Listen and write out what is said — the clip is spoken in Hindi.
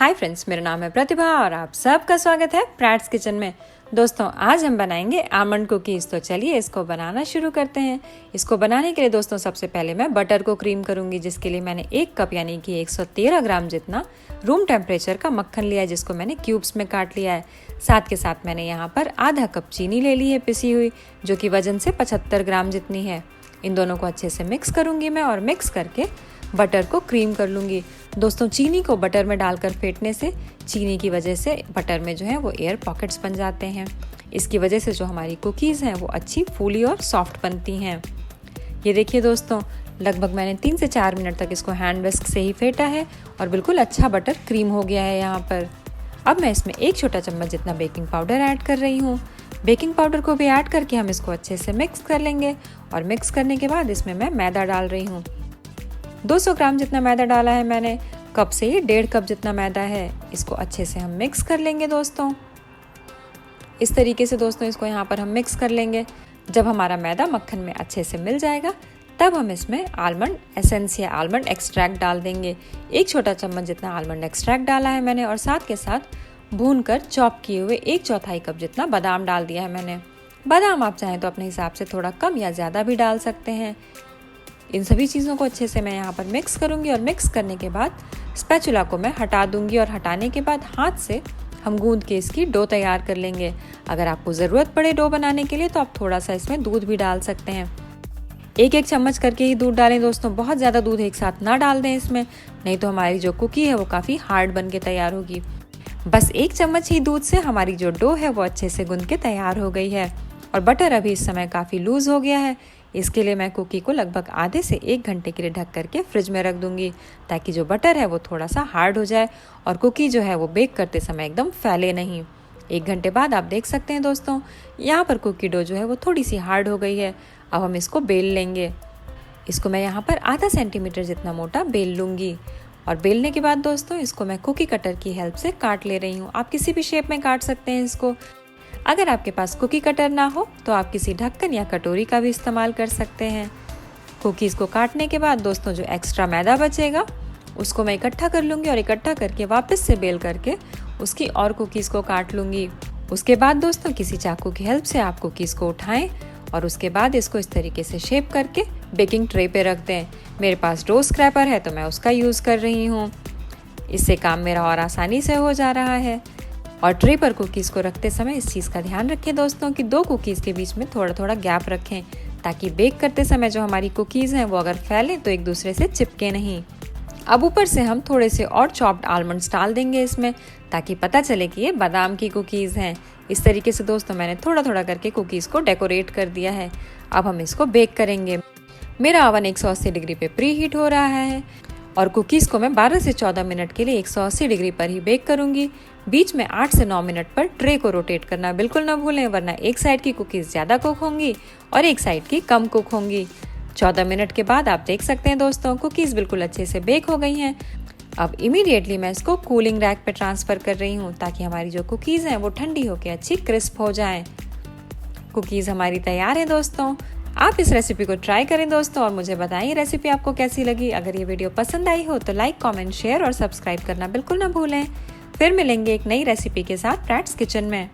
हाय फ्रेंड्स, मेरा नाम है प्रतिभा और आप सबका स्वागत है प्रैट्स किचन में। दोस्तों, आज हम बनाएंगे आमंड कुकीज़। तो चलिए इसको बनाना शुरू करते हैं। इसको बनाने के लिए दोस्तों सबसे पहले मैं बटर को क्रीम करूंगी, जिसके लिए मैंने 1 कप यानी कि 113 ग्राम जितना रूम टेम्परेचर का मक्खन लिया है, जिसको मैंने क्यूब्स में काट लिया है। साथ के साथ मैंने यहाँ पर आधा कप चीनी ले ली है पिसी हुई, जो कि वजन से 75 ग्राम जितनी है। इन दोनों को अच्छे से मिक्स करूंगी मैं और मिक्स करके बटर को क्रीम कर लूँगी। दोस्तों, चीनी को बटर में डालकर फेंटने से चीनी की वजह से बटर में जो है वो एयर पॉकेट्स बन जाते हैं। इसकी वजह से जो हमारी कुकीज़ हैं वो अच्छी फूली और सॉफ्ट बनती हैं। ये देखिए दोस्तों, लगभग मैंने 3 से 4 मिनट तक इसको हैंड विस्क से ही फेंटा है और बिल्कुल अच्छा बटर क्रीम हो गया है यहाँ पर। अब मैं इसमें 1 छोटा चम्मच जितना बेकिंग पाउडर ऐड कर रही हूँ। बेकिंग पाउडर को भी ऐड करके हम इसको अच्छे से मिक्स कर लेंगे और मिक्स करने के बाद इसमें मैं मैदा डाल रही हूँ। 200 ग्राम जितना मैदा डाला है मैंने। कप से ही 1.5 कप जितना मैदा है। इसको अच्छे से हम मिक्स कर लेंगे दोस्तों। इस तरीके से दोस्तों इसको यहाँ पर हम मिक्स कर लेंगे। जब हमारा मैदा मक्खन में अच्छे से मिल जाएगा तब हम इसमें आलमंड एसेंस या आलमंड एक्सट्रैक्ट डाल देंगे। 1 छोटा चम्मच जितना आलमंड एक्सट्रैक्ट डाला है मैंने और साथ के साथ भूनकर चॉप किए हुए 1/4 कप जितना बादाम डाल दिया है मैंने। बादाम आप चाहें तो अपने हिसाब से थोड़ा कम या ज़्यादा भी डाल सकते हैं। इन सभी चीज़ों को अच्छे से मैं यहाँ पर मिक्स करूँगी और मिक्स करने के बाद स्पैचुला को मैं हटा दूँगी और हटाने के बाद हाथ से हम गूंद के इसकी डो तैयार कर लेंगे। अगर आपको ज़रूरत पड़े डो बनाने के लिए तो आप थोड़ा सा इसमें दूध भी डाल सकते हैं। 1-1 चम्मच करके ही दूध डालें दोस्तों, बहुत ज़्यादा दूध एक साथ ना डाल दें इसमें, नहीं तो हमारी जो कुकी है वो काफ़ी हार्ड बन के तैयार होगी। बस 1 चम्मच ही दूध से हमारी जो डो है वो अच्छे से गूंद के तैयार हो गई है और बटर अभी इस समय काफ़ी लूज़ हो गया है। इसके लिए मैं कुकी को लगभग आधे से 1 घंटे के लिए ढक करके फ्रिज में रख दूंगी, ताकि जो बटर है वो थोड़ा सा हार्ड हो जाए और कुकी जो है वो बेक करते समय एकदम फैले नहीं। 1 घंटे बाद आप देख सकते हैं दोस्तों, यहाँ पर कुकी डो जो है वो थोड़ी सी हार्ड हो गई है। अब हम इसको बेल लेंगे। इसको मैं यहाँ पर आधा सेंटीमीटर जितना मोटा बेल लूँगी और बेलने के बाद दोस्तों इसको मैं कुकी कटर की हेल्प से काट ले रही हूँ। आप किसी भी शेप में काट सकते हैं इसको। अगर आपके पास कुकी कटर ना हो तो आप किसी ढक्कन या कटोरी का भी इस्तेमाल कर सकते हैं। कुकीज़ को काटने के बाद दोस्तों जो एक्स्ट्रा मैदा बचेगा उसको मैं इकट्ठा कर लूँगी और इकट्ठा करके वापस से बेल करके उसकी और कुकीज़ को काट लूँगी। उसके बाद दोस्तों किसी चाकू की हेल्प से आप कुकीज़ को उठाएं और उसके बाद इसको इस तरीके से शेप करके बेकिंग ट्रे पे रख दें। मेरे पास डो स्क्रैपर है तो मैं उसका यूज़ कर रही हूँ। इससे काम मेरा और आसानी से हो जा रहा है। और ट्रे पर कुकीज़ को रखते समय इस चीज़ का ध्यान रखें दोस्तों कि 2 कुकीज़ के बीच में थोड़ा थोड़ा गैप रखें, ताकि बेक करते समय जो हमारी कुकीज़ हैं वो अगर फैलें तो एक दूसरे से चिपके नहीं। अब ऊपर से हम थोड़े से और चॉप्ड आलमंड्स डाल देंगे इसमें, ताकि पता चले कि ये बादाम की कुकीज़ हैं। इस तरीके से दोस्तों मैंने थोड़ा थोड़ा करके कुकीज़ को डेकोरेट कर दिया है। अब हम इसको बेक करेंगे। मेरा ओवन 180 डिग्री पे प्री हीट हो रहा है और कुकीज़ को मैं 12 से 14 मिनट के लिए 180 डिग्री पर ही बेक करूंगी। बीच में 8 से 9 मिनट पर ट्रे को रोटेट करना बिल्कुल ना भूलें, वरना एक साइड की कुकीज़ ज़्यादा कुक होंगी और एक साइड की कम कुक होंगी। 14 मिनट के बाद आप देख सकते हैं दोस्तों कुकीज़ बिल्कुल अच्छे से बेक हो गई हैं। अब इमीडिएटली मैं इसको कूलिंग रैक पे ट्रांसफ़र कर रही हूँ, ताकि हमारी जो कुकीज़ हैं वो ठंडी होकर अच्छी क्रिस्प हो जाएँ। कुकीज़ हमारी तैयार है दोस्तों। आप इस रेसिपी को ट्राई करें दोस्तों और मुझे बताएं ये रेसिपी आपको कैसी लगी। अगर ये वीडियो पसंद आई हो तो लाइक, कमेंट, शेयर और सब्सक्राइब करना बिल्कुल ना भूलें। फिर मिलेंगे एक नई रेसिपी के साथ प्रैट्स किचन में।